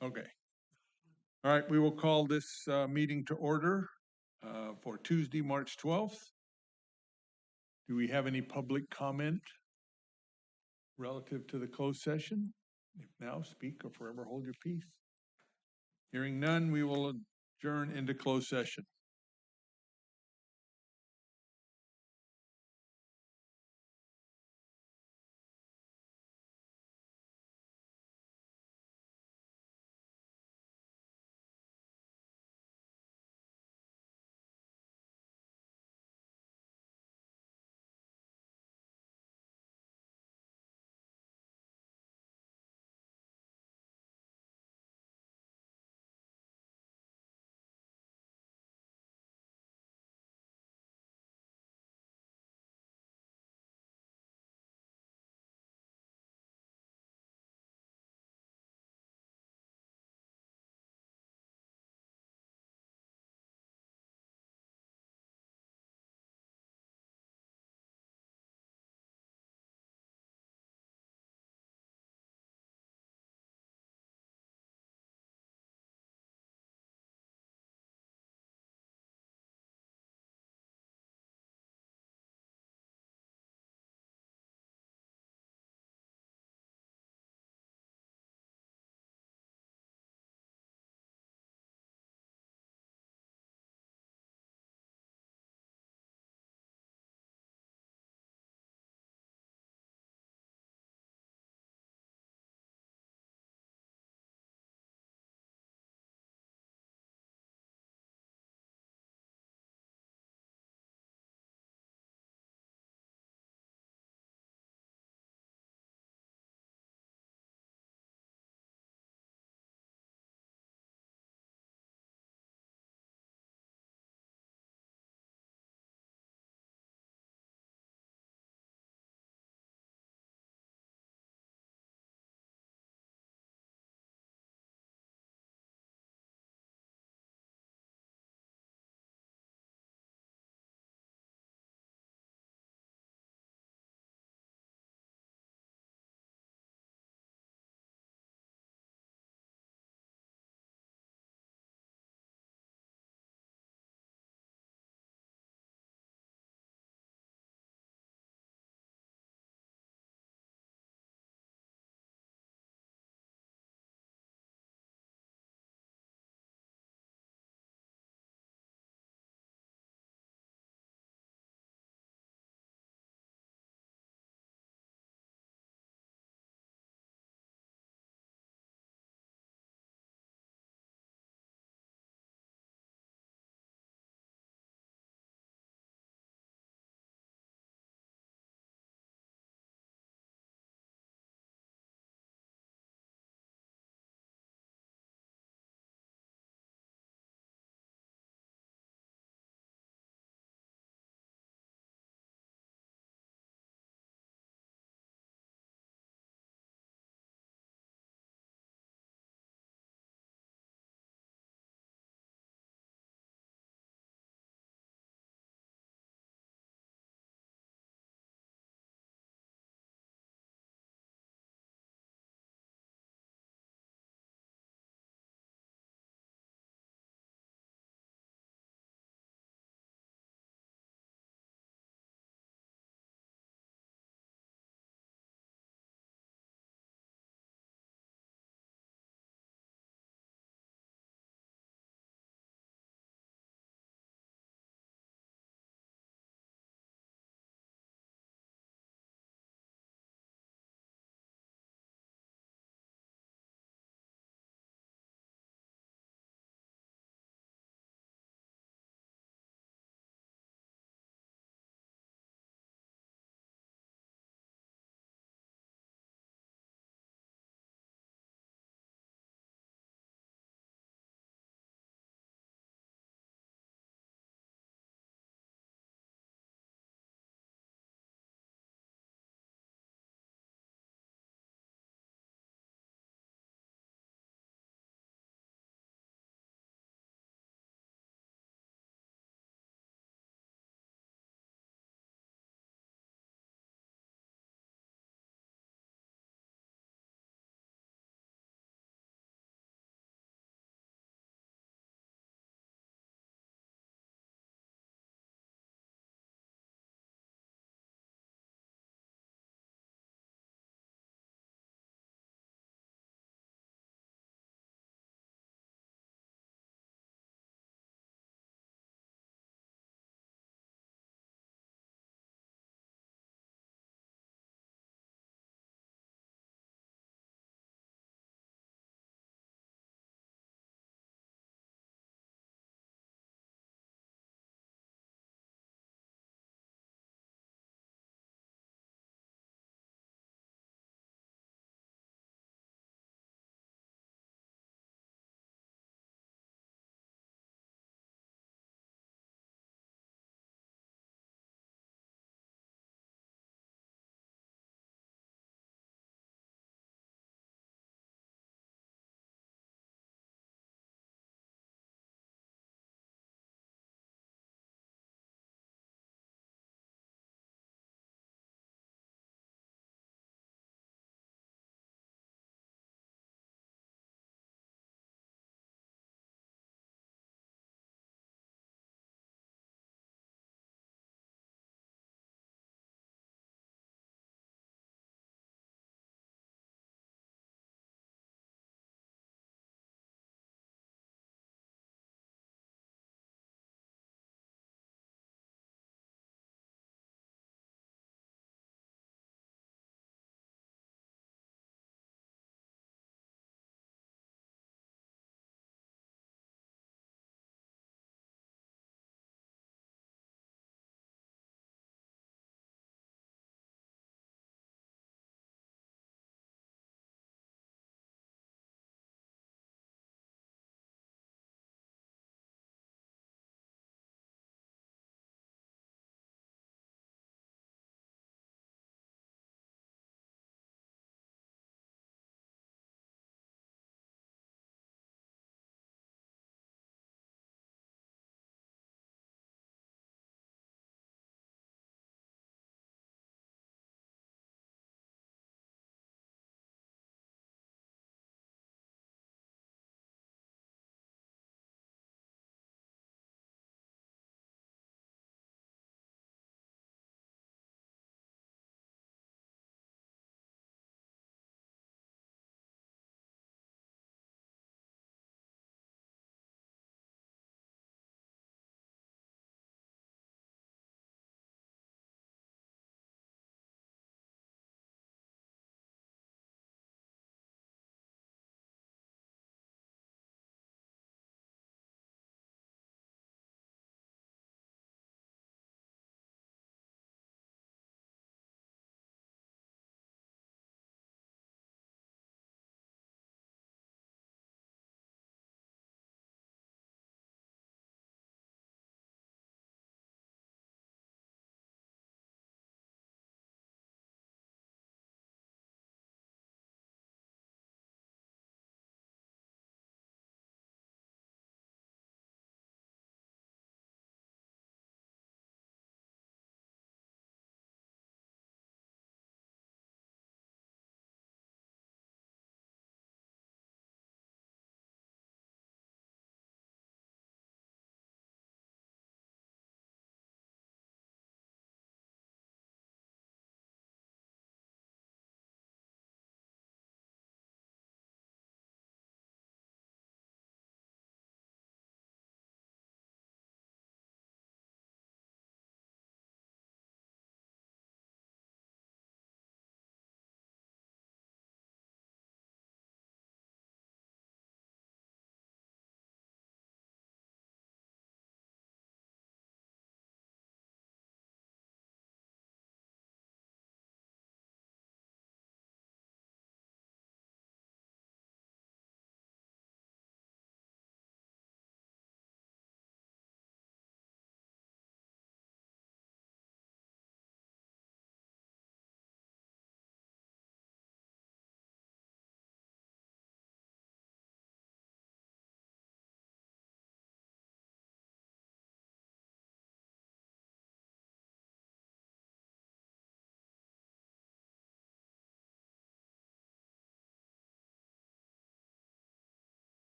Okay. All right, we will call this meeting to order for Tuesday, March 12th. Do we have any public comment relative to the closed session? If now, speak or forever hold your peace. Hearing none, we will adjourn into closed session.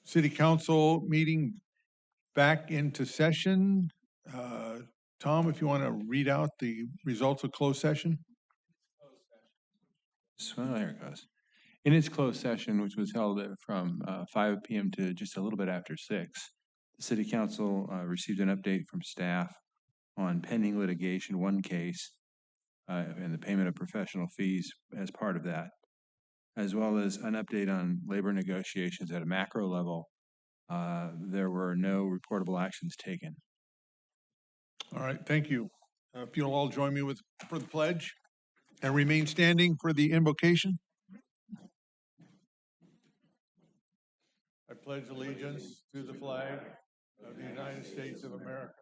City Council meeting back into session. Tom, if you want to read out the results of closed session? So there it goes. In its closed session, which was held from 5 p.m. to just a little bit after 6, the City Council received an update from staff on pending litigation, one case, and the payment of professional fees as part of that, as well as an update on labor negotiations at a macro level. There were no reportable actions taken. All right, thank you. If you'll all join me for the pledge and remain standing for the invocation. I pledge allegiance to the flag of the United States of America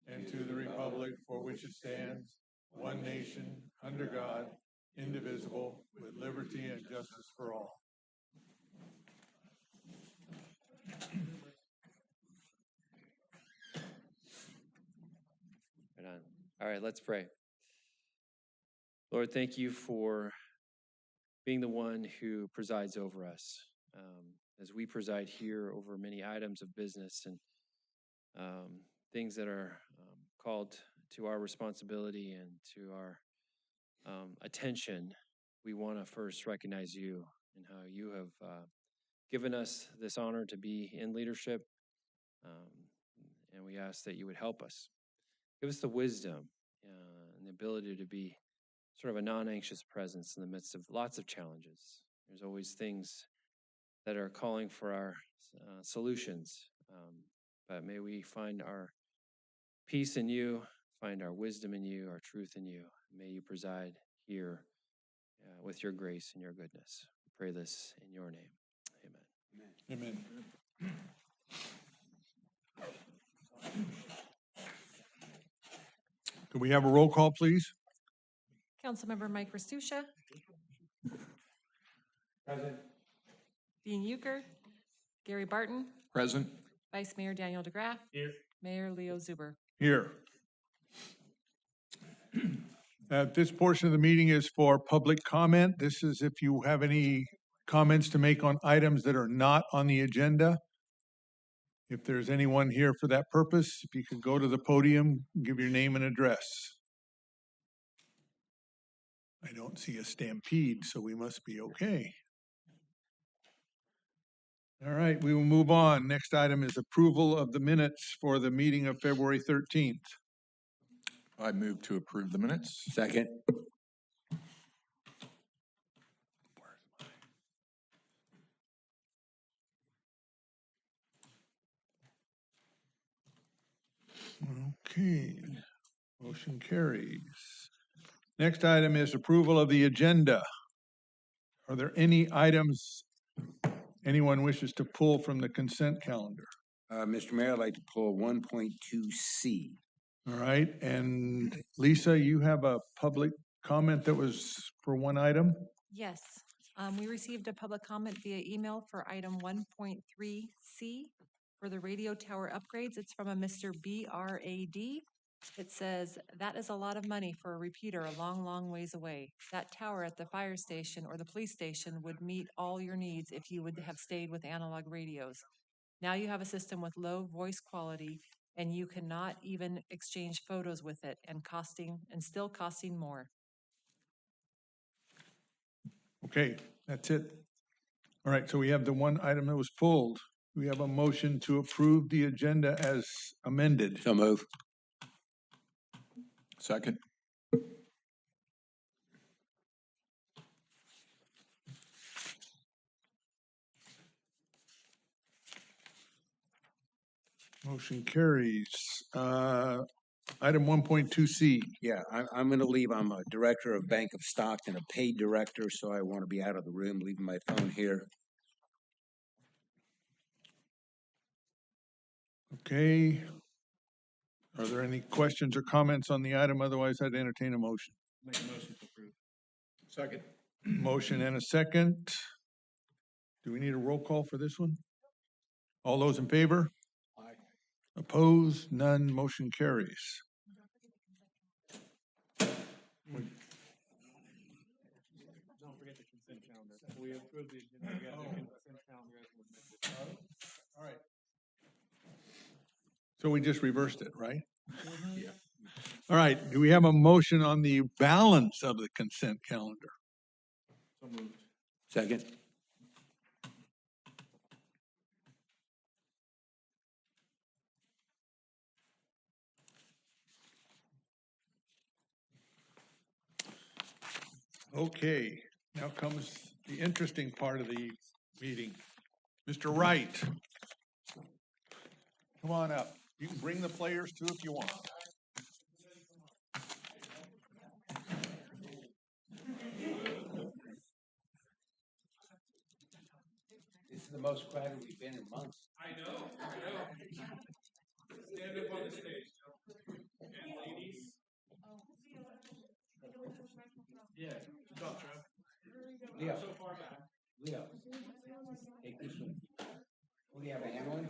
and to the republic for which it stands, one nation, under God, indivisible, with liberty and justice for all. Right on. All right, let's pray. Lord, thank you for being the one who presides over us. As we preside here over many items of business and things that are called to our responsibility and to our attention, we want to first recognize you and how you have given us this honor to be in leadership. And we ask that you would help us. Give us the wisdom and the ability to be sort of a non-anxious presence in the midst of lots of challenges. There's always things that are calling for our solutions, but may we find our peace in you, find our wisdom in you, our truth in you. May you preside here with your grace and your goodness. We pray this in your name. Amen. Amen. Could we have a roll call, please? Councilmember Mike Restuccia. Present. Dean Euchre. Gary Barton. Present. Vice Mayor Daniel DeGraff. Here. Mayor Leo Zuber. Here. This portion of the meeting is for public comment. This is if you have any comments to make on items that are not on the agenda. If there's anyone here for that purpose, if you could go to the podium, give your name and address. I don't see a stampede, so we must be okay. All right, we will move on. Next item is approval of the minutes for the meeting of February 13th. I move to approve the minutes. Second. Okay, motion carries. Next item is approval of the agenda. Are there any items anyone wishes to pull from the consent calendar? Mr. Mayor, I'd like to pull 1.2C. All right, and Lisa, you have a public comment that was for one item? Yes, we received a public comment via email for item 1.3C for the radio tower upgrades. It's from a Mr. BRAD. It says, that is a lot of money for a repeater a long, long ways away. That tower at the fire station or the police station would meet all your needs if you would have stayed with analog radios. Now you have a system with low voice quality and you cannot even exchange photos with it and still costing more. Okay, that's it. All right, so we have the one item that was pulled. We have a motion to approve the agenda as amended. So move. Second. Motion carries. Item 1.2C. Yeah, I'm going to leave. I'm a director of Bank of Stockton, a paid director, so I want to be out of the room, leaving my phone here. Okay. Are there any questions or comments on the item? Otherwise, I'd entertain a motion. Make a motion to approve. Second. Motion and a second. Do we need a roll call for this one? All those in favor? Aye. Opposed? None. Motion carries. Don't forget the consent calendar. We approved the agenda. We got the consent calendar as amended. So we just reversed it, right? All right, do we have a motion on the balance of the consent calendar? Second. Okay, now comes the interesting part of the meeting. Mr. Wright. Come on up. You can bring the players too if you want. This is the most crowded we've been in months. Leo. Leo. Take this one. What do you have, a hand on?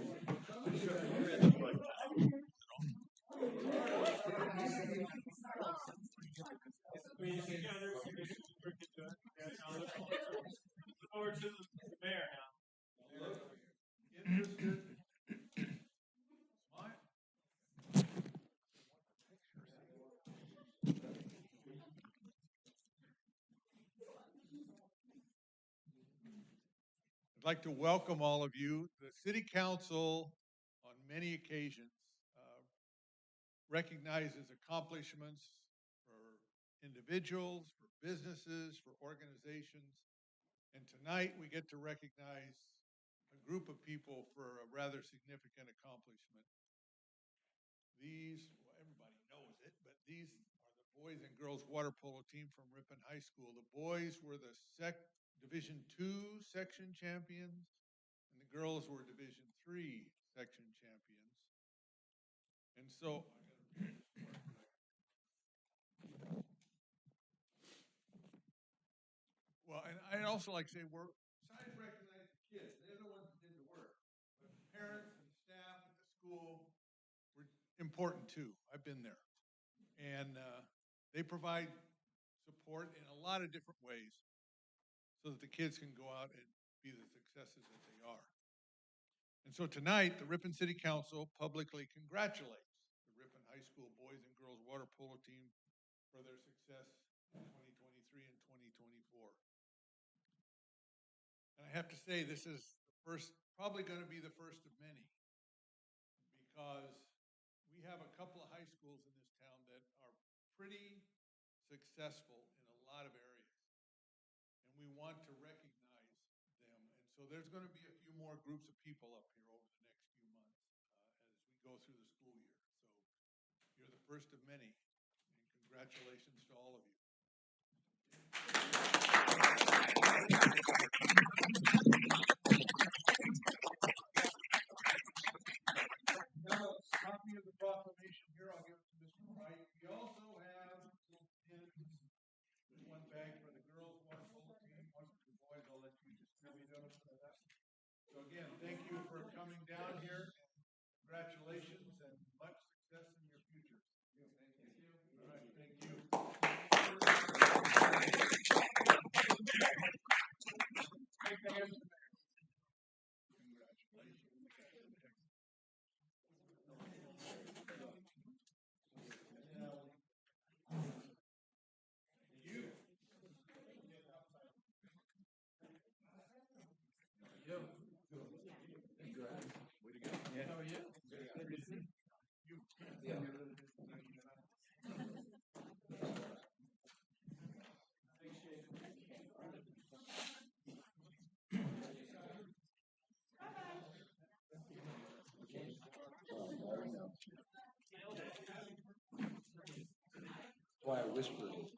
I'd like to welcome all of you. The city council, on many occasions, recognizes accomplishments for individuals, for businesses, for organizations. And tonight, we get to recognize a group of people for a rather significant accomplishment. These, well, everybody knows it, but these are the boys and girls water polo team from Ripon High School. The boys were the Division II section champions, and the girls were Division III section champions. And so, well, and I'd also like to say, besides recognizing the kids, they're the ones that did the work. But the parents and staff at the school were important too. I've been there. And they provide support in a lot of different ways so that the kids can go out and be the successes that they are. And so tonight, the Ripon City Council publicly congratulates the Ripon High School boys and girls water polo team for their success in 2023 and 2024. And I have to say, this is the first, probably going to be the first of many, because we have a couple of high schools in this town that are pretty successful in a lot of areas. And we want to recognize them. And so there's going to be a few more groups of people up here over the next few months as we go through the school year. So you're the first of many. And congratulations to all of you. Now, a copy of the proclamation here, I'll give it to Mr. Wright. We also have little pins. There's one bag for the girls, one for the team, one for the boys. I'll let you distribute them. So again, thank you for coming down here. Congratulations and much success in your future. Thank you. All right, thank you. Why I whispered it.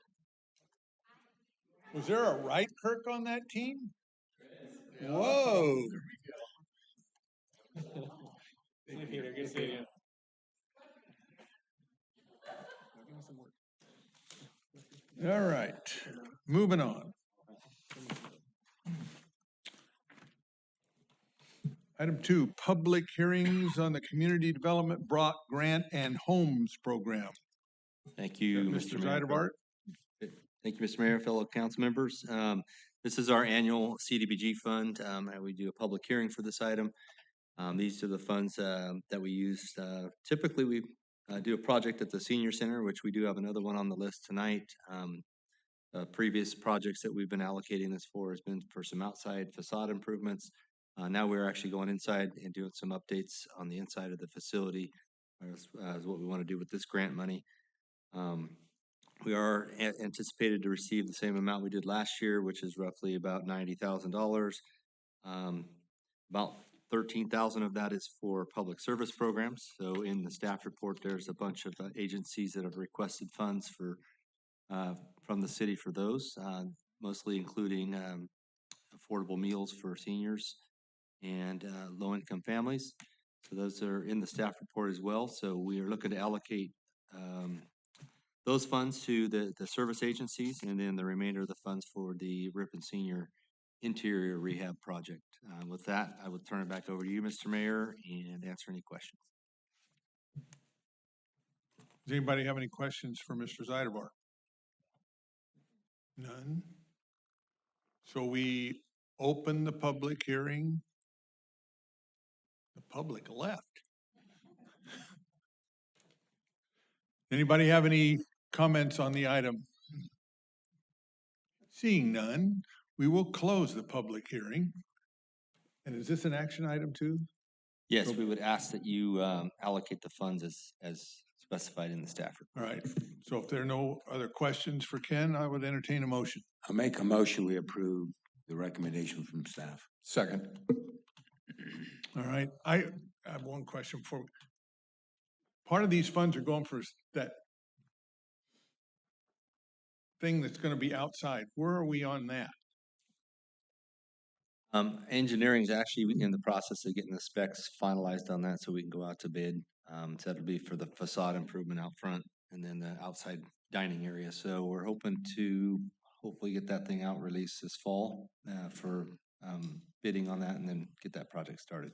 Was there a Wright Kirk on that team? Whoa. Peter, good seeing you. All right, moving on. Item 2, public hearings on the Community Development Block Grant and Homes Program. Thank you, Mr. Mr. Mayor. Zeidevart. Thank you, Mr. Mayor, fellow council members. This is our annual CDBG fund, and we do a public hearing for this item. These are the funds that we use. Typically, we do a project at the senior center, which we do have another one on the list tonight. Previous projects that we've been allocating this for has been for some outside facade improvements. Now we're actually going inside and doing some updates on the inside of the facility, as what we want to do with this grant money. We are anticipated to receive the same amount we did last year, which is roughly about $90,000. About 13,000 of that is for public service programs. So in the staff report, there's a bunch of agencies that have requested funds for from the city for those, mostly including affordable meals for seniors and low-income families. So those are in the staff report as well. So we are looking to allocate those funds to the service agencies, and then the remainder of the funds for the Ripon Senior Interior Rehab Project. With that, I will turn it back over to you, Mr. Mayor, and answer any questions. Does anybody have any questions for Mr. Zeiderbar? None? So we open the public hearing. The public left. Anybody have any comments on the item? Seeing none, we will close the public hearing. And is this an action item too? Yes, we would ask that you allocate the funds as specified in the staff report. All right, so if there are no other questions for Ken, I would entertain a motion. I'll make a motion, we approve the recommendation from staff. Second. All right, I have one question for, part of these funds are going for that thing that's gonna be outside. Where are we on that? Engineering is actually in the process of getting the specs finalized on that so we can go out to bid. So that'll be for the facade improvement out front and then the outside dining area. So we're hoping to hopefully get that thing out released this fall for bidding on that and then get that project started.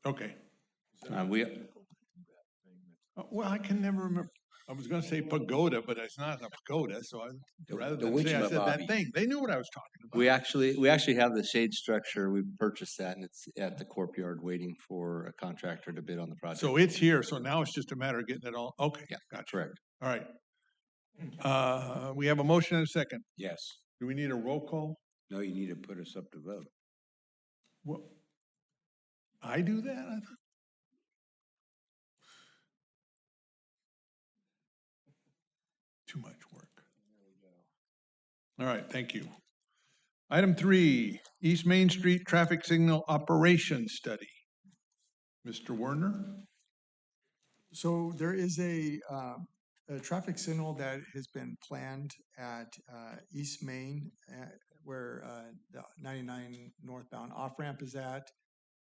Okay, We well, I can never remember. I was gonna say pagoda, but it's not a pagoda, so rather The than say I said that Witchama-Bobby. thing, they knew what I was talking about. we actually have the shade structure. We purchased that and it's at the courtyard waiting for a contractor to bid on the project. So it's here, so now it's just a matter of getting it all, okay, Yeah, gotcha. correct. All right. We have a motion and a second. Yes. Do we need a roll call? No, you need to put us up to vote. What? I do that? I thought- Too much work. All right, thank you. Item 3, East Main Street Traffic Signal Operations Study. Mr. Werner? So there is a traffic signal that has been planned at East Main, where the 99 northbound off-ramp is at.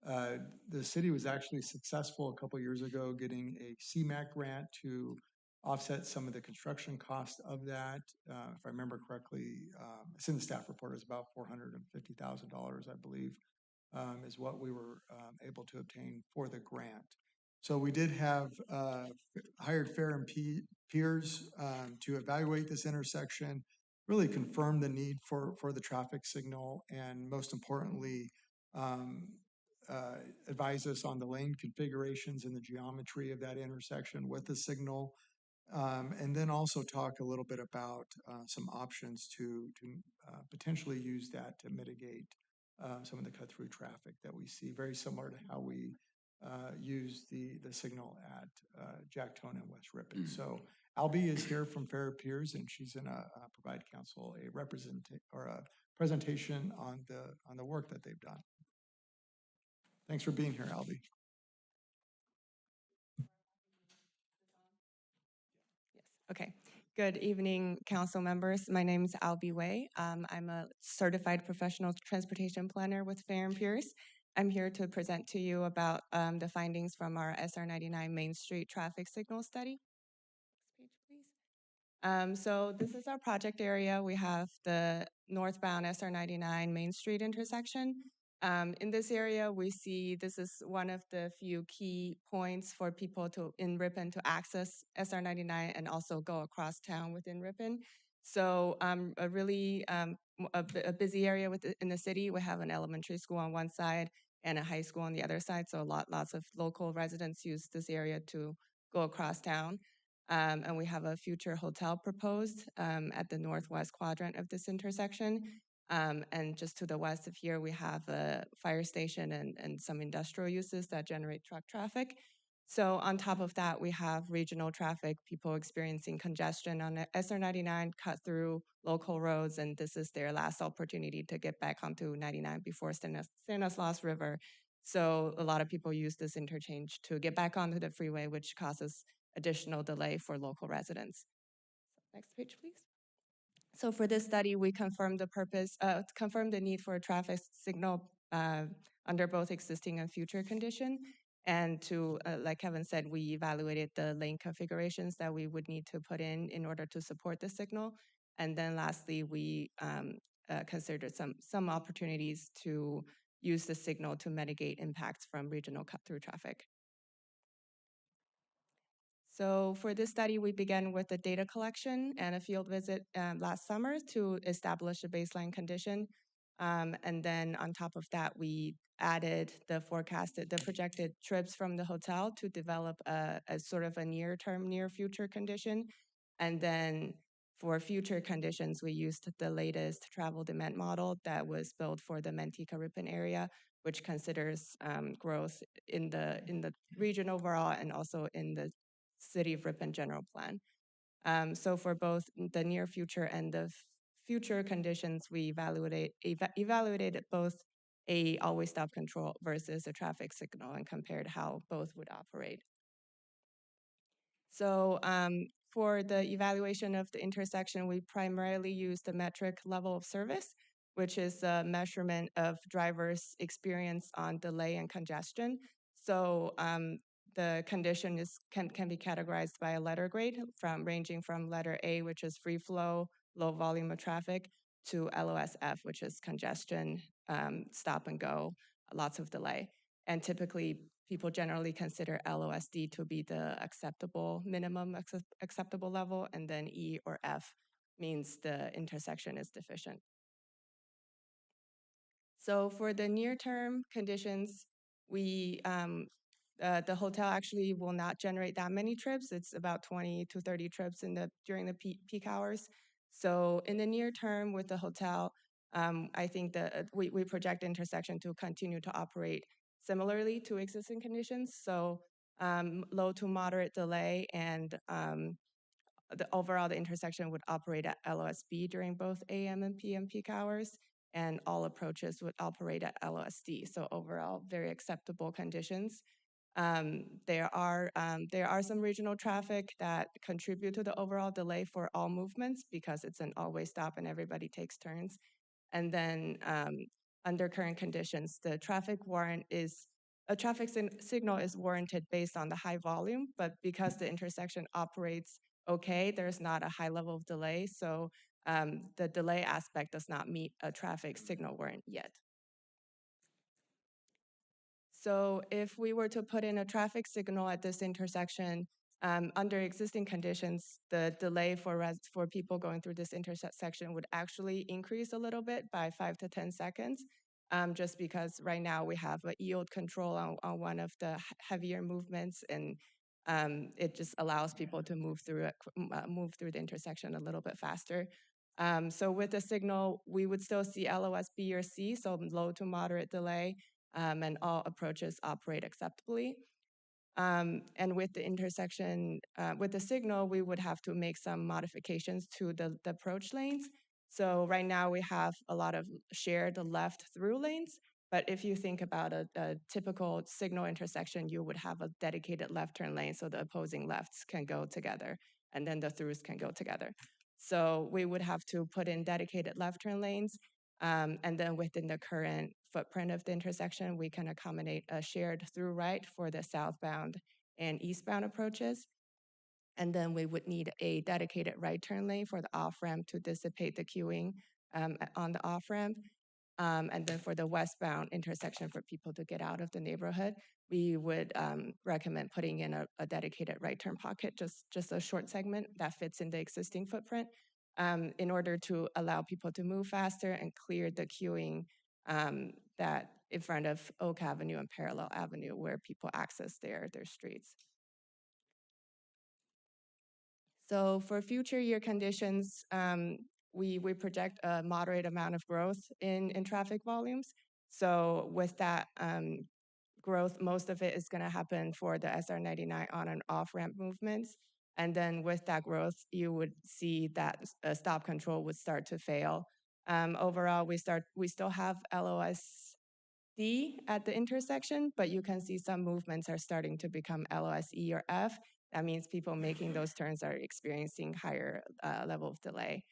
The city was actually successful a couple years ago getting a CMAQ grant to offset some of the construction cost of that. If I remember correctly, it's in the staff report, it was about $450,000, I believe, is what we were able to obtain for the grant. So we did have hired Fair and Peers to evaluate this intersection, really confirm the need for the traffic signal, and most importantly, advise us on the lane configurations and the geometry of that intersection with the signal. And then also talk a little bit about some options to potentially use that to mitigate some of the cut-through traffic that we see, very similar to how we use the signal at Jacktone and West Ripon. So Albie is here from Fair Peers, and she's gonna provide council a presentation on the work that they've done. Thanks for being here, Albie. Okay. Good evening, council members. My name is Albie Way. I'm a certified professional transportation planner with Fair and Peers. I'm here to present to you about the findings from our SR 99 Main Street traffic signal study. Next page, please. So this is our project area. We have the northbound SR 99 Main Street intersection. In this area, we see this is one of the few key points for people in Ripon to access SR 99 and also go across town within Ripon. So a really a busy area in the city. We have an elementary school on one side and a high school on the other side. So lots of local residents use this area to go across town. And we have a future hotel proposed at the northwest quadrant of this intersection. And just to the west of here, we have a fire station and some industrial uses that generate truck traffic. So on top of that, we have regional traffic, people experiencing congestion on the SR99 cut through local roads, and this is their last opportunity to get back onto 99 before Stanislaus River. So a lot of people use this interchange to get back onto the freeway, which causes additional delay for local residents. Next page, please. So for this study, we confirmed confirmed the need for a traffic signal under both existing and future condition. And to, like Kevin said, we evaluated the lane configurations that we would need to put in order to support the signal. And then lastly, we considered some opportunities to use the signal to mitigate impacts from regional cut-through traffic. So for this study, we began with a data collection and a field visit last summer to establish a baseline condition. And then on top of that, we added the projected trips from the hotel to develop a sort of a near-term, near-future condition. And then for future conditions, we used the latest travel demand model that was built for the Manteca-Ripon area, which considers growth in the region overall and also in the City of Ripon general plan. So for both the near future and the future conditions, we evaluated both a always stop control versus a traffic signal and compared how both would operate. So for the evaluation of the intersection, we primarily use the metric level of service, which is a measurement of drivers' experience on delay and congestion. So the condition can be categorized by a letter grade ranging from letter A, which is free flow, low volume of traffic, to LOSF, which is congestion, stop and go, lots of delay. And typically, people generally consider LOSD to be the minimum acceptable level, and then E or F means the intersection is deficient. So for the near-term conditions, the hotel actually will not generate that many trips. It's about 20 to 30 trips during the peak hours. So in the near term with the hotel, I think that we project intersection to continue to operate similarly to existing conditions. So low to moderate delay, and the intersection would operate at LOSB during both AM and PM peak hours, and all approaches would operate at LOSD. So overall, very acceptable conditions. There are some regional traffic that contribute to the overall delay for all movements because it's an always stop and everybody takes turns. And then under current conditions, the traffic signal is warranted based on the high volume, but because the intersection operates okay, there's not a high level of delay. So the delay aspect does not meet a traffic signal warrant yet. So if we were to put in a traffic signal at this intersection, under existing conditions, the delay for people going through this intersection would actually increase a little bit by 5 to 10 seconds, just because right now we have a yield control on one of the heavier movements, and it just allows people to move through the intersection a little bit faster. So with the signal, we would still see LOS B or C, so low to moderate delay, and all approaches operate acceptably. And with the intersection, with the signal, we would have to make some modifications to the approach lanes. So right now we have a lot of shared left through lanes, but if you think about a typical signal intersection, you would have a dedicated left turn lane so the opposing lefts can go together and then the throughs can go together. So we would have to put in dedicated left turn lanes, and then within the current footprint of the intersection, we can accommodate a shared through right for the southbound and eastbound approaches. And then we would need a dedicated right turn lane for the off-ramp to dissipate the queuing on the off-ramp. And then for the westbound intersection for people to get out of the neighborhood, we would recommend putting in a dedicated right turn pocket, just a short segment that fits in the existing footprint. in order to allow people to move faster and clear the queuing that in front of Oak Avenue and Parallel Avenue where people access their streets. So for future year conditions, we project a moderate amount of growth in traffic volumes. So with that growth, most of it is going to happen for the SR 99 on and off ramp movements. And then with that growth, you would see that stop control would start to fail. Overall, we still have LOSD at the intersection, but you can see some movements are starting to become LOSE or F. That means people making those turns are experiencing higher level of delay.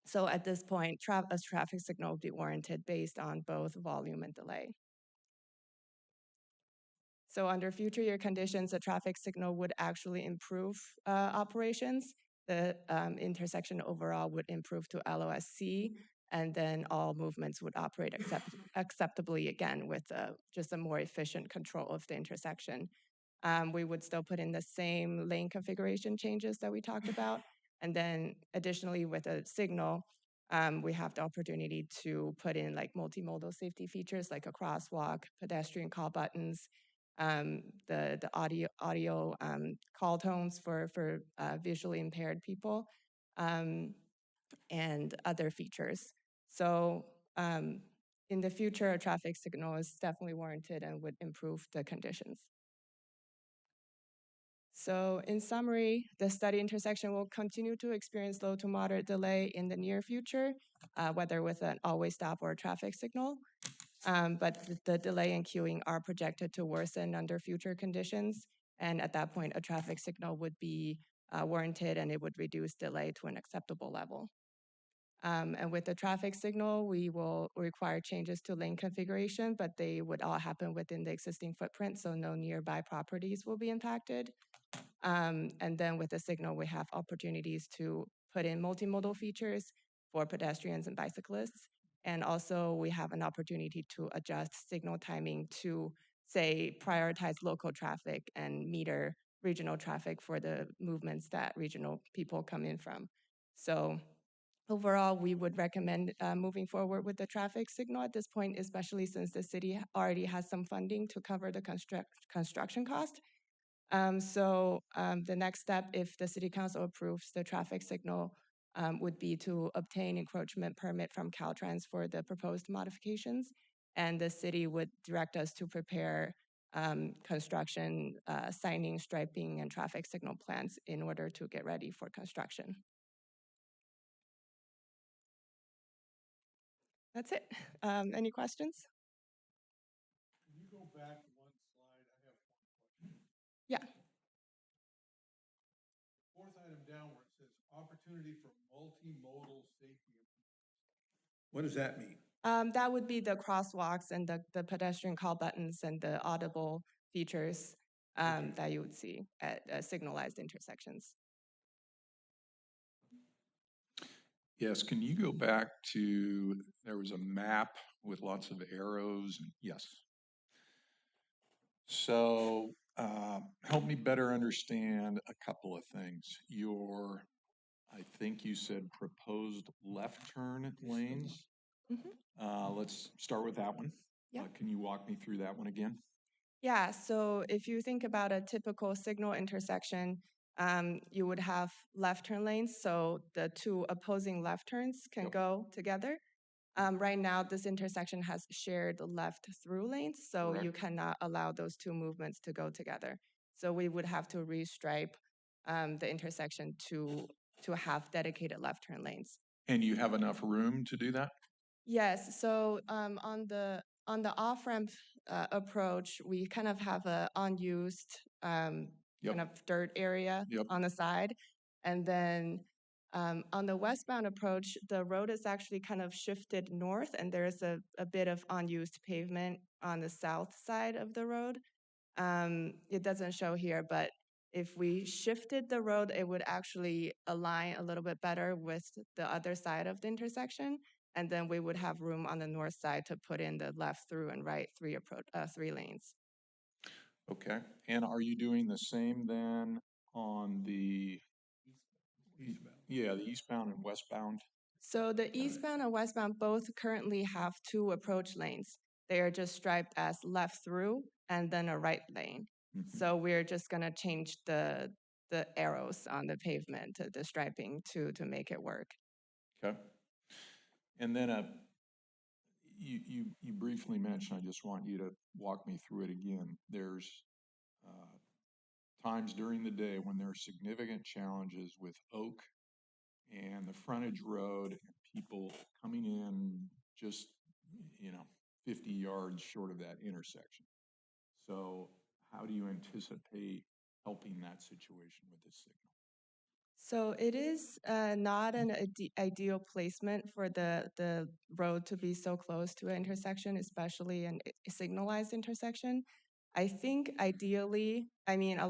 So at this point, a traffic signal would be warranted based on both volume and delay. So under future year conditions, a traffic signal would actually improve operations. The intersection overall would improve to LOSC, and then all movements would operate acceptably again with just a more efficient control of the intersection. We would still put in the same lane configuration changes that we talked about. And then additionally with a signal, we have the opportunity to put in like multimodal safety features like a crosswalk, pedestrian call buttons, the audio call tones for visually impaired people, and other features. So in the future, a traffic signal is definitely warranted and would improve the conditions. So in summary, the study intersection will continue to experience low to moderate delay in the near future, whether with an always stop or a traffic signal. But the delay and queuing are projected to worsen under future conditions. And at that point, a traffic signal would be warranted and it would reduce delay to an acceptable level. And with the traffic signal, we will require changes to lane configuration, but they would all happen within the existing footprint, so no nearby properties will be impacted. And then with the signal, we have opportunities to put in multimodal features for pedestrians and bicyclists. And also we have an opportunity to adjust signal timing to, say, prioritize local traffic and meter regional traffic for the movements that regional people come in from. So overall, we would recommend moving forward with the traffic signal at this point, especially since the city already has some funding to cover the construction cost. So the next step, if the city council approves the traffic signal, would be to obtain encroachment permit from Caltrans for the proposed modifications. And the city would direct us to prepare construction, signing, striping, and traffic signal plans in order to get ready for construction. That's it. Any questions? Can you go back one slide? I have one question. Yeah. Fourth item down where it says opportunity for multimodal safety improvements. What does that mean? That would be the crosswalks and the pedestrian call buttons and the audible features that you would see at signalized intersections. Yes, can you go back to, there was a map with lots of arrows, yes. So, help me better understand a couple of things. I think you said proposed left turn lanes. Let's start with that one. Yeah. Can you walk me through that one again? Yeah, so if you think about a typical signal intersection, you would have left turn lanes, so the two opposing left turns can go together. Right now, this intersection has shared left through lanes, so you cannot allow those two movements to go together. So we would have to restripe the intersection to have dedicated left turn lanes. And you have enough room to do that? Yes, so on the off-ramp approach, we kind of have a unused kind of dirt area on the side. And then on the westbound approach, the road is actually kind of shifted north and there's a bit of unused pavement on the south side of the road. It doesn't show here, but if we shifted the road, it would actually align a little bit better with the other side of the intersection. And then we would have room on the north side to put in the left through and right three lanes. Okay, and are you doing the same then on the Yeah, the eastbound and westbound. So the eastbound and westbound both currently have two approach lanes. They are just striped as left through and then a right lane. Mhm. So we're just gonna change the arrows on the pavement, the striping to make it work. Okay. And then you briefly mentioned, I just want you to walk me through it again. There's times during the day when there are significant challenges with Oak and the frontage road and people coming in just, 50 yards short of that intersection. So how do you anticipate helping that situation with this signal? So it is not an ideal placement for the road to be so close to an intersection, especially a signalized intersection. I think ideally, I mean,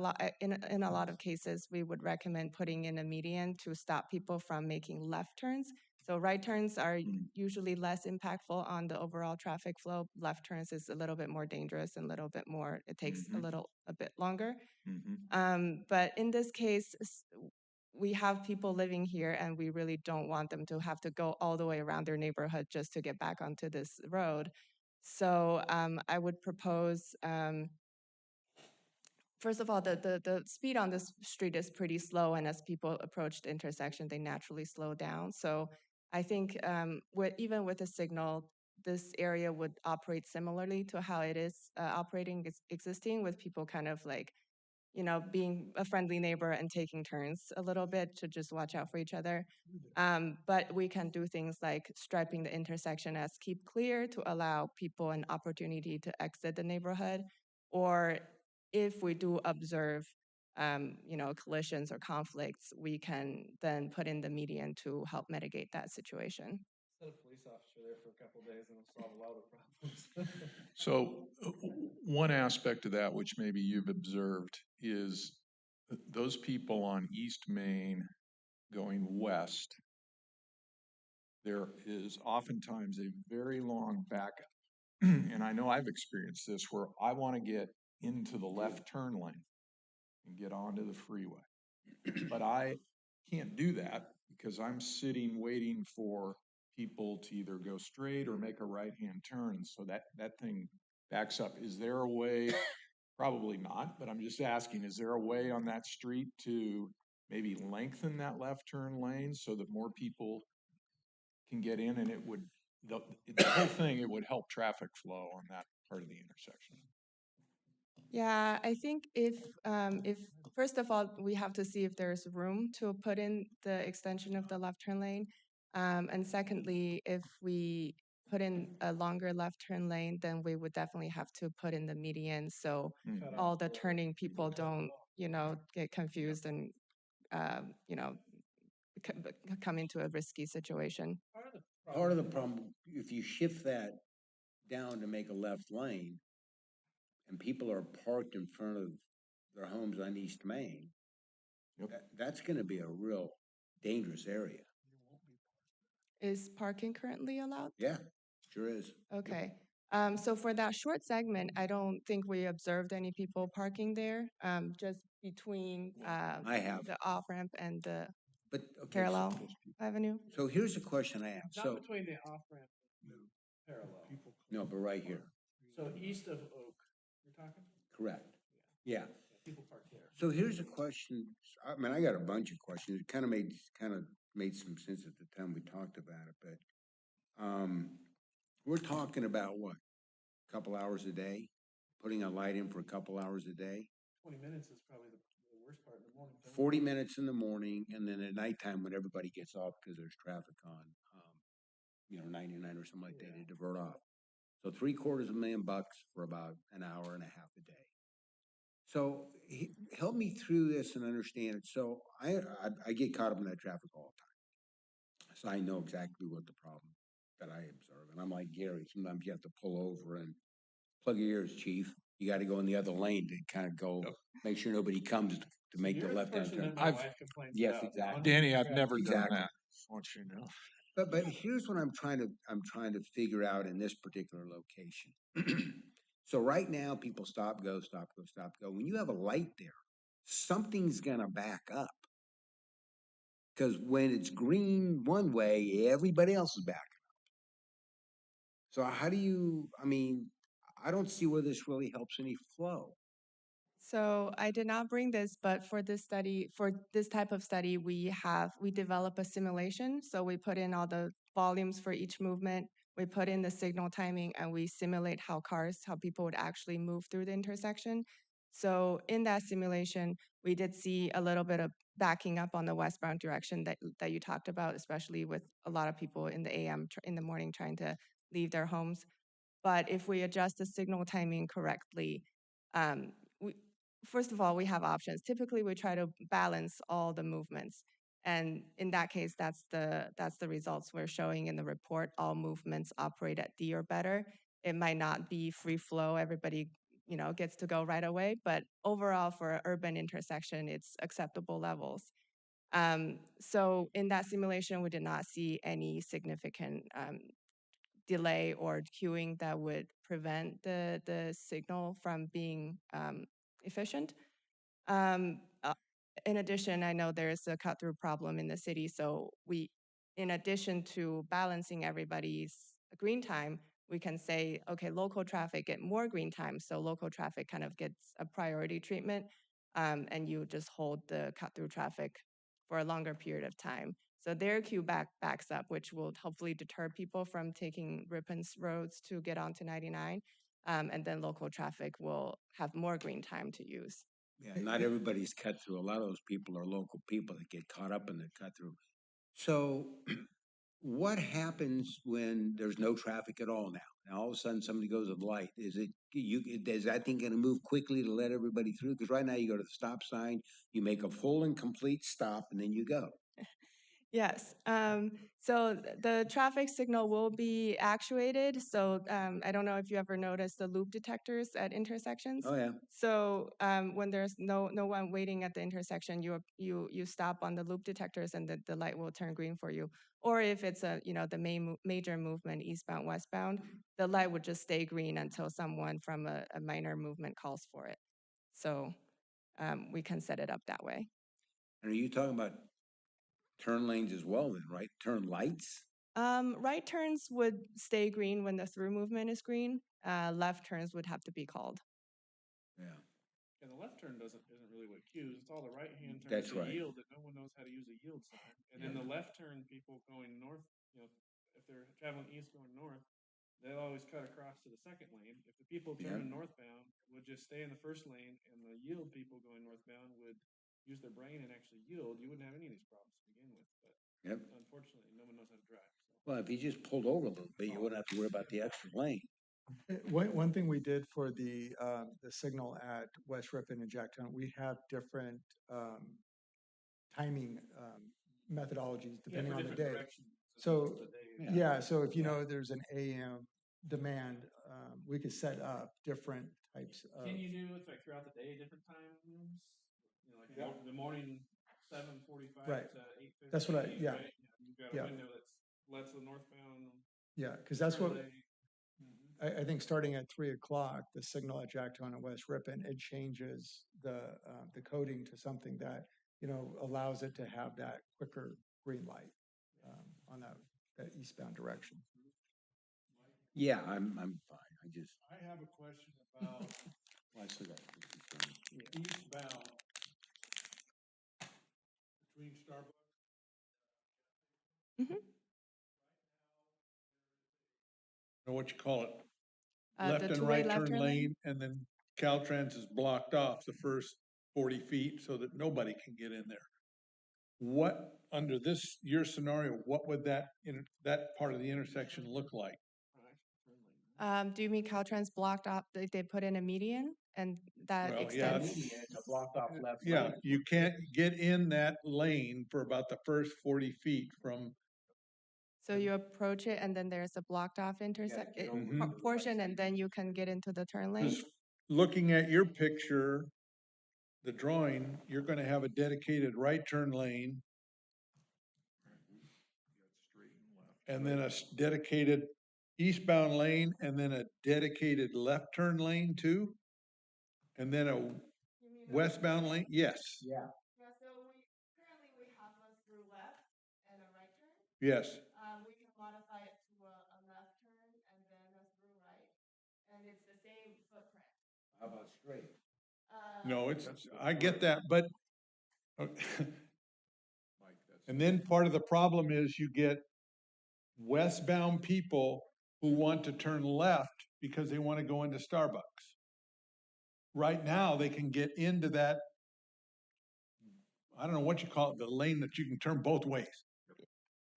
in a lot of cases, we would recommend putting in a median to stop people from making left turns. So right turns are usually less impactful on the overall traffic flow. Left turns is a little bit more dangerous and a little bit more, it takes a bit longer. But in this case, we have people living here and we really don't want them to have to go all the way around their neighborhood just to get back onto this road. So I would propose, first of all, the speed on this street is pretty slow, and as people approach the intersection, they naturally slow down. So I think even with a signal, this area would operate similarly to how it is operating, existing, with people kind of like, being a friendly neighbor and taking turns a little bit to just watch out for each other. But we can do things like striping the intersection as keep clear to allow people an opportunity to exit the neighborhood. Or if we do observe, collisions or conflicts, we can then put in the median to help mitigate that situation. Set a police officer there for a couple of days and it'll solve a lot of problems. So one aspect of that, which maybe you've observed, is those people on East Main going west, there is oftentimes a very long backup. And I know I've experienced this where I want to get into the left turn lane and get onto the freeway. But I can't do that because I'm sitting waiting for people to either go straight or make a right-hand turn. So that thing backs up. Is there a way? Probably not, but I'm just asking, is there a way on that street to maybe lengthen that left turn lane so that more people can get in and the whole thing, it would help traffic flow on that part of the intersection? Yeah, I think if first of all, we have to see if there's room to put in the extension of the left turn lane. And secondly, if we put in a longer left turn lane, then we would definitely have to put in the median so all the turning people don't, get confused and, come into a risky situation. Part of the problem, if you shift that down to make a left lane, and people are parked in front of their homes on East Main, that's gonna be a real dangerous area. Is parking currently allowed? Yeah, sure is. Okay. So for that short segment, I don't think we observed any people parking there, just between I have, the off-ramp and the but, okay. parallel avenue. So here's a question I have. So, between the off-ramp and parallel. no, but right here, So east of Oak, you're talking? correct. Yeah. People park there. So here's a question. I mean, I got a bunch of questions. It kind of made some sense at the time we talked about it, but we're talking about what? A couple hours a day? Putting a light in for a couple hours a day? 20 minutes is probably the worst part in the morning. 40 minutes in the morning, and then at nighttime when everybody gets off because there's traffic on, 99 or something like that, they divert off. So $750,000 for about an hour and a half a day. So help me through this and understand it. So I get caught up in that traffic all the time. So I know exactly what the problem that I observe. And I'm like Gary, sometimes you have to pull over and plug your ears, chief. You got to go in the other lane to kind of go, make sure nobody comes to make the left-hand turn. Yes, exactly. Danny, I've never done Exactly. that. I want you to know. But here's what I'm trying to figure out in this particular location. So right now, people stop, go, stop, go, stop, go. When you have a light there, something's gonna back up. Cause when it's green one way, everybody else is backing up. So how do you, I mean, I don't see where this really helps any flow. So I did not bring this, but for this study, for this type of study, we develop a simulation. So we put in all the volumes for each movement, we put in the signal timing, and we simulate how people would actually move through the intersection. So in that simulation, we did see a little bit of backing up on the westbound direction that you talked about, especially with a lot of people in the AM in the morning trying to leave their homes. But if we adjust the signal timing correctly, um, we, first of all, we have options. Typically, we try to balance all the movements. And in that case, that's the results we're showing in the report. All movements operate at D or better. It might not be free flow. Everybody, gets to go right away. But overall, for an urban intersection, it's acceptable levels. So in that simulation, we did not see any significant delay or queuing that would prevent the signal from being efficient. Um, uh, in addition, I know there's a cut through problem in the city, so in addition to balancing everybody's green time, we can say, okay, local traffic get more green time, so local traffic kind of gets a priority treatment, and you just hold the cut through traffic for a longer period of time. So their queue backs up, which will hopefully deter people from taking Rippon's roads to get onto 99. And then local traffic will have more green time to use. Yeah, not everybody's cut through. A lot of those people are local people that get caught up in the cut through. So what happens when there's no traffic at all now? Now all of a sudden somebody goes at the light. Is that thing gonna move quickly to let everybody through? Because right now you go to the stop sign, you make a full and complete stop, and then you go. Yes. So the traffic signal will be actuated. So I don't know if you ever noticed the loop detectors at intersections. Oh, yeah. So when there's no one waiting at the intersection, you stop on the loop detectors, and the light will turn green for you. Or if it's the major movement eastbound westbound, the light would just stay green until someone from a minor movement calls for it. So we can set it up that way. And are you talking about turn lanes as well then, right? Turn lights? Right turns would stay green when the through movement is green. Left turns would have to be called. Yeah. And the left turn isn't really what cues. It's all the right hand turns That's to right. yield that no one knows how to use a yield sign. And then the left turn people going north, if they're traveling east going north, they'll always cut across to the second lane. If the people turning northbound would just stay in the first lane and the yield people going northbound would use their brain and actually yield, you wouldn't have any of these problems to begin with. But unfortunately, no one knows how to drive. So. Well, if you just pulled over a little bit, you wouldn't have to worry about the extra lane. One thing we did for the signal at West Ripon and Jacktown, we have different timing methodologies depending on the day. So so if there's an AM demand, we could set up different types of. Can you do it like throughout the day, different times? Like the morning 7:45 Right. to 8:50. That's what Right? You've got a window that lets the northbound. Yeah, because that's what I think. Starting at 3 o'clock, the signal at Jacktown and West Ripon, it changes the coding to something that allows it to have that quicker green light on that eastbound direction. Yeah, I'm fine. I have a question about Well, I still got eastbound between Starbucks. Mm-hmm. Know what you call it? The Left and two-way right left turn turn lane? lane, and then Caltrans is blocked off the first 40 feet so that nobody can get in there. What, under your scenario, what would that part of the intersection look like? Do you mean Caltrans blocked off? They put in a median and that extends? blocked off left Yeah, you can't get in that lane for about the first 40 feet from. So you approach it and then there's a blocked off portion, and then you can get into the turn lane? Looking at your picture, the drawing, you're gonna have a dedicated right turn lane. And then a dedicated eastbound lane, and then a dedicated left turn lane too? And then a westbound lane? Yes. Yeah. Yeah, so currently we have a through left. Yes. We can modify it to a left turn and then a through right, and it's the same footprint. How about straight? No, it's, I get that, but. And then part of the problem is you get westbound people who want to turn left because they want to go into Starbucks. Right now, they can get into that, I don't know what you call it, the lane that you can turn both ways.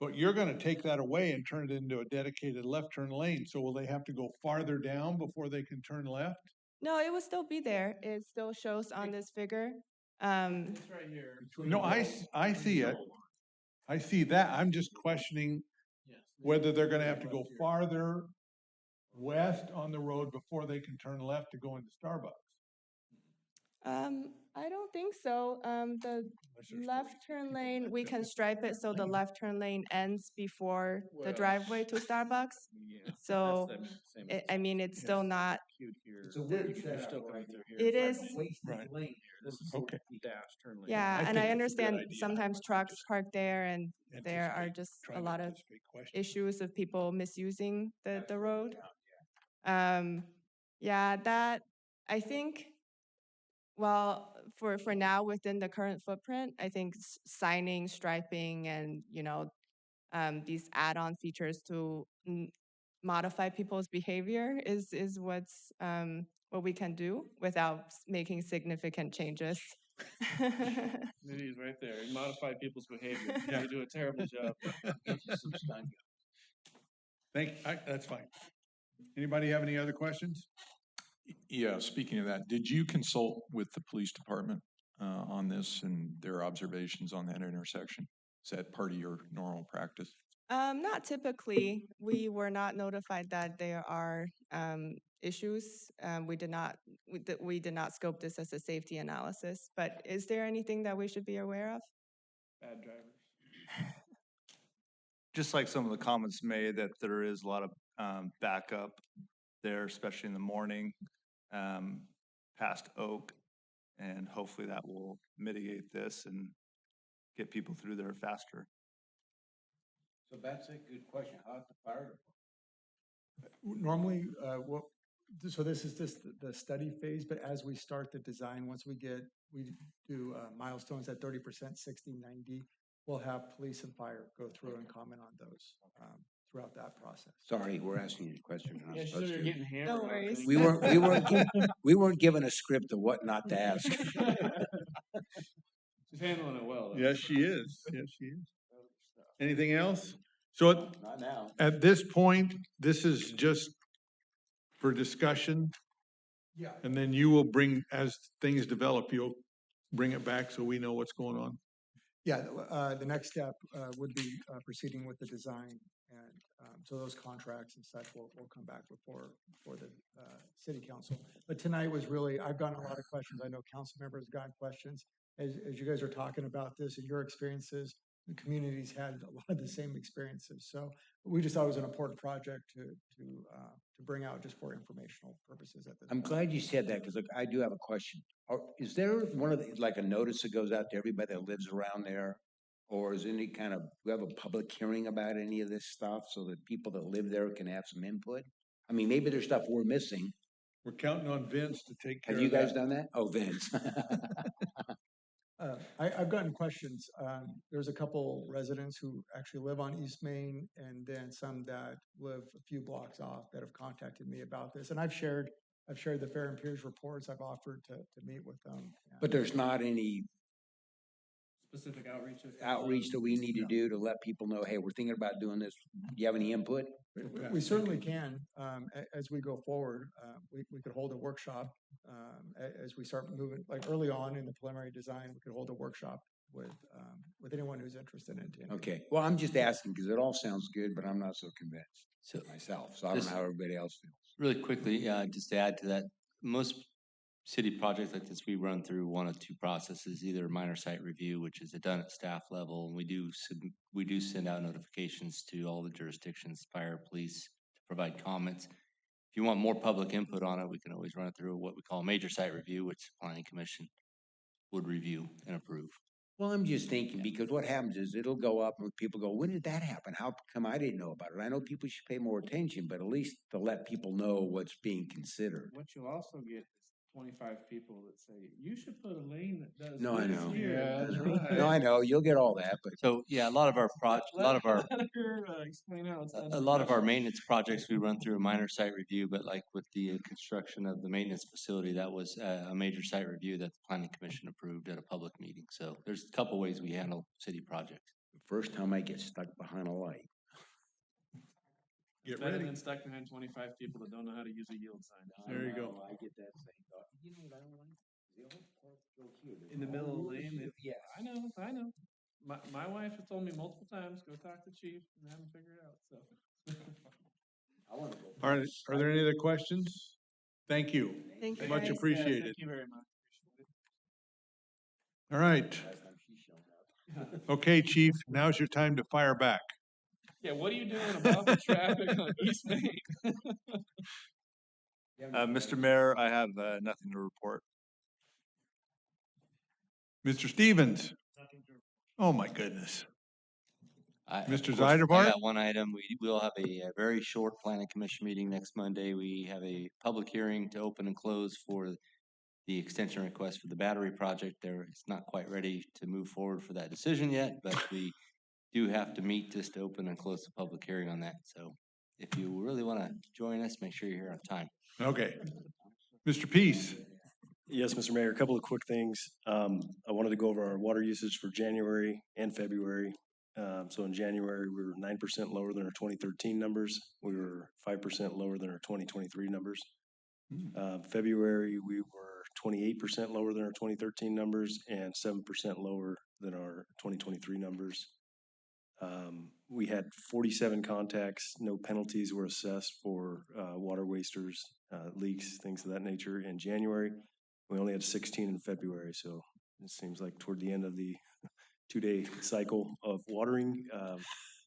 But you're gonna take that away and turn it into a dedicated left turn lane, so will they have to go farther down before they can turn left? No, it will still be there. It still shows on this figure. It's right here. No, I see it. I see that. I'm just questioning Yes. whether they're gonna have to go farther west on the road before they can turn left to go into Starbucks. I don't think so. The left turn lane, we can stripe it so the left turn lane ends before the driveway to Starbucks. So, I mean, it's still not, It's a weird setup right there. it is, Right. This is Okay. dash turn lane. yeah, I and think I it's a good understand idea. sometimes trucks park there and there are Anticipate- just try a to lot of anticipate questions. issues of people misusing the road. Yeah, that, I think, well, for now, within the current footprint, I think signing, striping, and, you know, these add-on features to modify people's behavior is what's, what we can do without making significant changes. It is right there. You modify people's behavior. You do a terrible job. That's fine. Anybody have any other questions? Yeah, speaking of that, did you consult with the police department on this and their observations on that intersection? Is that part of your normal practice? Not typically. We were not notified that there are issues. We did not scope this as a safety analysis, but is there anything that we should be aware of? Bad drivers. Just like some of the comments made, that there is a lot of backup there, especially in the morning, past Oak. And hopefully that will mitigate this and get people through there faster. So that's a good question. How's the fire department? Normally, so this is just the study phase, but as we start the design, once we do milestones at 30%, 60, 90, we'll have police and fire go through and comment on those throughout that process. Sorry, we're asking you a question. We're not Yeah, she's supposed over to. here getting hammered. No on worries. things. We weren't given a script of what not to ask. She's handling it well, though. Yes, she is. Yes, she is. Anything else? So Not now. at this point, this is just for discussion. Yeah. And then you will bring, as things develop, you'll bring it back so we know what's going on. Yeah, the next step would be proceeding with the design, and so those contracts and such will come back before the city council. But tonight was really, I've gotten a lot of questions. I know council members got questions. As you guys are talking about this and your experiences, the community's had a lot of the same experiences. So we just thought it was an important project to bring out just for informational purposes at this I'm point. glad you said that because I do have a question. Is there one of the, like a notice that goes out to everybody that lives around there? Or is any kind of, do we have a public hearing about any of this stuff so that people that live there can have some input? I mean, maybe there's stuff we're missing. We're counting on Vince to take care Have of you guys that. done that? Oh, Vince. I've gotten questions. There's a couple residents who actually live on East Main, and then some that live a few blocks off that have contacted me about this. And I've shared the Fair and Peers reports. I've offered to meet with them. But there's not any Specific outreach. outreach that we need to do to let people know, hey, we're thinking about doing this. Do you have any input? We certainly can, as we go forward. We could hold a workshop as we start moving, like early on in the preliminary design, we could hold a workshop with anyone who's interested in it. Okay, well, I'm just asking because it all sounds good, but I'm not so convinced myself. So I don't know how everybody else feels. Really quickly, just to add to that, most city projects like this, we run through one of two processes, either minor site review, which is done at staff level, and we do send out notifications to all the jurisdictions, fire, police, to provide comments. If you want more public input on it, we can always run it through what we call a major site review, which the planning commission would review and approve. Well, I'm just thinking, because what happens is it'll go up and people go, when did that happen? How come I didn't know about it? I know people should pay more attention, but at least to let people know what's being considered. What you'll also get is 25 people that say, you should put a lane that does No, I this know. here. Yeah, that's right. No, I know, you'll get all that, but So, yeah, a lot of our a lot of our, Let her explain how it's done. a lot of our maintenance projects, we run through a minor site review, but like with the construction of the maintenance facility, that was a major site review that the planning commission approved at a public meeting. So there's a couple ways we handle city projects. the first time I get stuck behind a light. Get Better ready. than stuck behind 25 people that don't know how to use a yield sign. There you go. I get that same thought. You know what I don't like? They all park go here. There's In the all middle of the rules lane, here. Yeah. I know. My wife has told me multiple times, go talk to chief and have him figure it out, so. I wanna go. All right, are there any other questions? Thank you. Thank you. Much guys. appreciated. Thank you very much. All right. Last time she showed up. Okay, chief, now's your time to fire back. Yeah, what are you doing about the traffic on East Main? Mr. Mayor, I have nothing to report. Mr. Stevens? Oh, my goodness. Of Mr. course, I Zeiderbark? got one item. We will have a very short planning commission meeting next Monday. We have a public hearing to open and close for the extension request for the battery project. It's not quite ready to move forward for that decision yet, but we do have to meet just to open and close the public hearing on that. So if you really want to join us, make sure you're here on time. Okay. Mr. Peace? Yes, Mr. Mayor, a couple of quick things. I wanted to go over our water usage for January and February. So in January, we were 9% lower than our 2013 numbers. We were 5% lower than our 2023 numbers. February, we were 28% lower than our 2013 numbers and 7% lower than our 2023 numbers. We had 47 contacts. No penalties were assessed for water wasters, leaks, things of that nature in January. We only had 16 in February, so it seems like toward the end of the 2-day cycle of watering,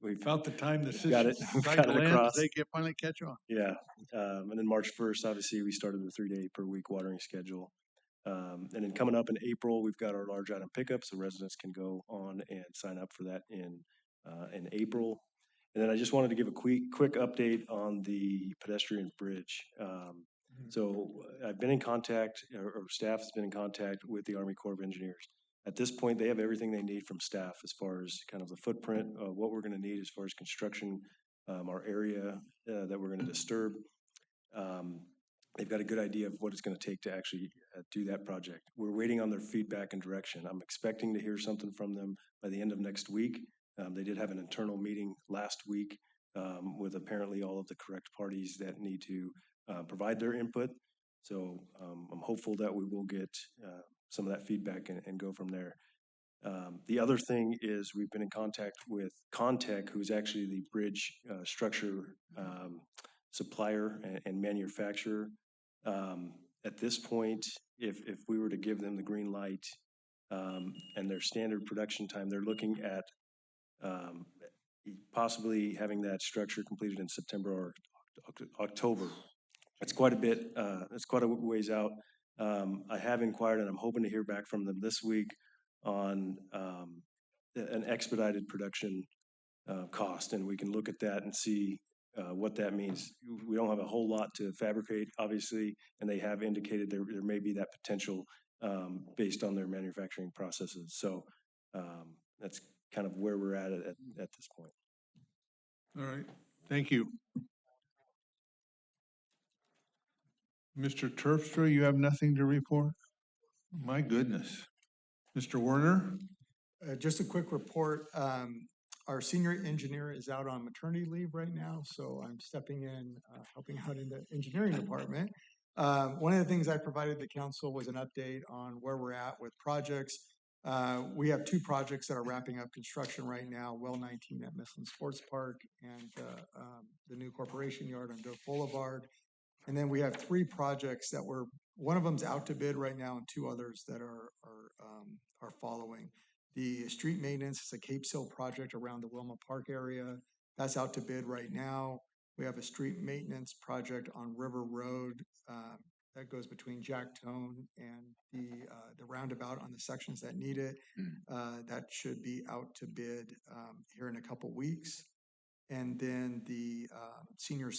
we've About the time the got it- got cycle it ends, across. they can finally catch on. yeah. And then March 1st, obviously, we started the 3-day per week watering schedule. And then coming up in April, we've got our large item pickup, so residents can go on and sign up for that in April. And then I just wanted to give a quick update on the pedestrian bridge. So I've been in contact, or staff has been in contact with the Army Corps of Engineers. At this point, they have everything they need from staff as far as kind of the footprint of what we're going to need as far as construction, our area that we're going to disturb. They've got a good idea of what it's going to take to actually do that project. We're waiting on their feedback and direction. I'm expecting to hear something from them by the end of next week. They did have an internal meeting last week with apparently all of the correct parties that need to provide their input. So I'm hopeful that we will get some of that feedback and go from there. The other thing is we've been in contact with Contech, who's actually the bridge structure supplier and manufacturer. At this point, if we were to give them the green light and their standard production time, they're looking at possibly having that structure completed in September or October. It's quite a bit, it's quite a ways out. I have inquired and I'm hoping to hear back from them this week on an expedited production cost, and we can look at that and see what that means. We don't have a whole lot to fabricate, obviously, and they have indicated there may be that potential based on their manufacturing processes. So that's kind of where we're at this point. All right, thank you. Mr. Terpstra, you have nothing to report? My goodness. Mr. Werner? Just a quick report. Our senior engineer is out on maternity leave right now, so I'm stepping in, helping out in the engineering department. One of the things I provided the council was an update on where we're at with projects. We have 2 projects that are wrapping up construction right now, Well 19 at Midland Sports Park and the new Corporation Yard on Doak Boulevard. And then we have 3 projects that one of them's out to bid right now and 2 others that are following. The street maintenance is a Cape Sill project around the Wilma Park area. That's out to bid right now. We have a street maintenance project on River Road that goes between Jack Tone and the roundabout on the sections that need it. That should be out to bid here in a couple weeks. And then the senior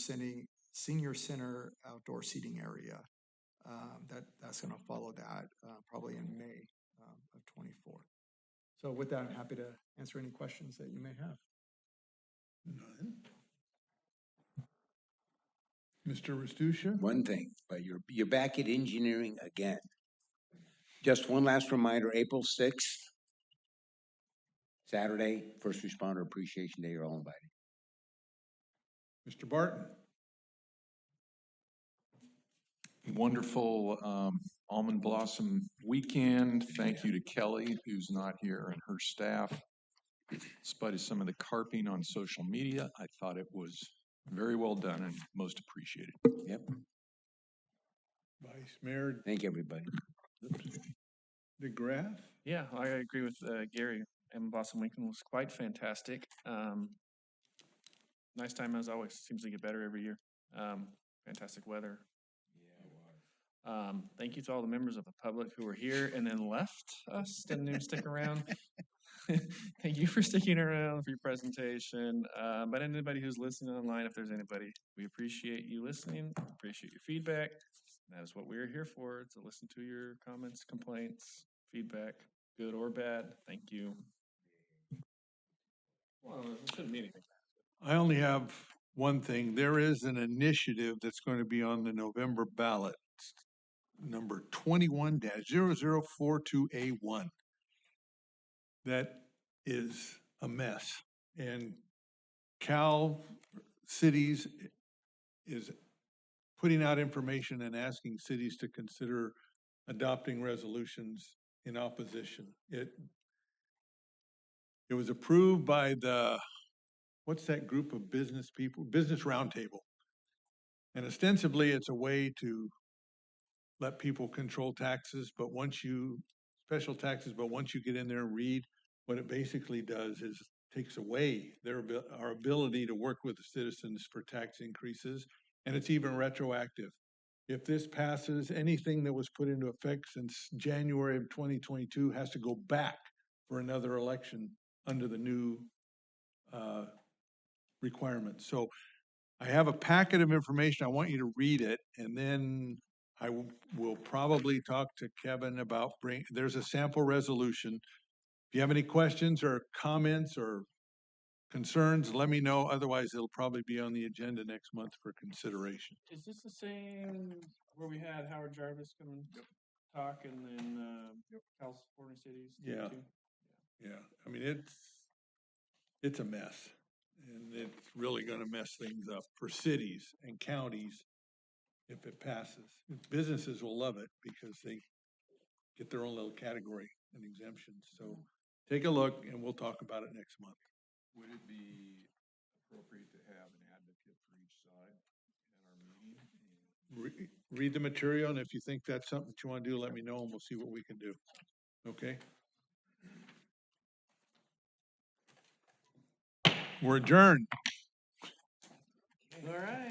center outdoor seating area, that's gonna follow that probably in May of '24. So with that, I'm happy to answer any questions that you may have. None. Mr. Restuccia? One thing, but you're back at engineering again. Just one last reminder, April 6th, Saturday, First Responder Appreciation Day, you're all invited. Mr. Barton? Wonderful almond blossom weekend. Thank you to Kelly, who's not here, and her staff. In spite of some of the carping on social media, I thought it was very well done and most appreciated. Yep. Vice Mayor Thank you, everybody. DeGraff? Yeah, I agree with Gary. And Blossom Weekend was quite fantastic. Nice time as always. Seems to get better every year. Fantastic weather. Thank you to all the members of the public who were here and then left us, didn't even stick around. Thank you for sticking around for your presentation. But anybody who's listening online, if there's anybody, we appreciate you listening, appreciate your feedback. That is what we're here for, to listen to your comments, complaints, feedback, good or bad. Thank you. Well, it shouldn't be anything. I only have one thing. There is an initiative that's going to be on the November ballot, number 21-0042A1. That is a mess. And Cal Cities is putting out information and asking cities to consider adopting resolutions in opposition. It was approved by what's that group of business people? Business Roundtable. And ostensibly, it's a way to let people control taxes, but special taxes, but once you get in there and read, what it basically does is takes away our ability to work with the citizens for tax increases, and it's even retroactive. If this passes, anything that was put into effect since January of 2022 has to go back for another election under the new requirements. So I have a packet of information. I want you to read it, and then I will probably talk to Kevin about there's a sample resolution. If you have any questions or comments or concerns, let me know. Otherwise, it'll probably be on the agenda next month for consideration. Is this the same where we had Howard Jarvis come and talk and then California Cities? Yeah. Too? Yeah, I mean, it's a mess. And it's really gonna mess things up for cities and counties if it passes. Businesses will love it because they get their own little category and exemptions. So take a look and we'll talk about it next month. Would it be appropriate to have an advocate for each side at our meeting? Read the material, and if you think that's something that you wanna do, let me know and we'll see what we can do. Okay? We're adjourned. All right.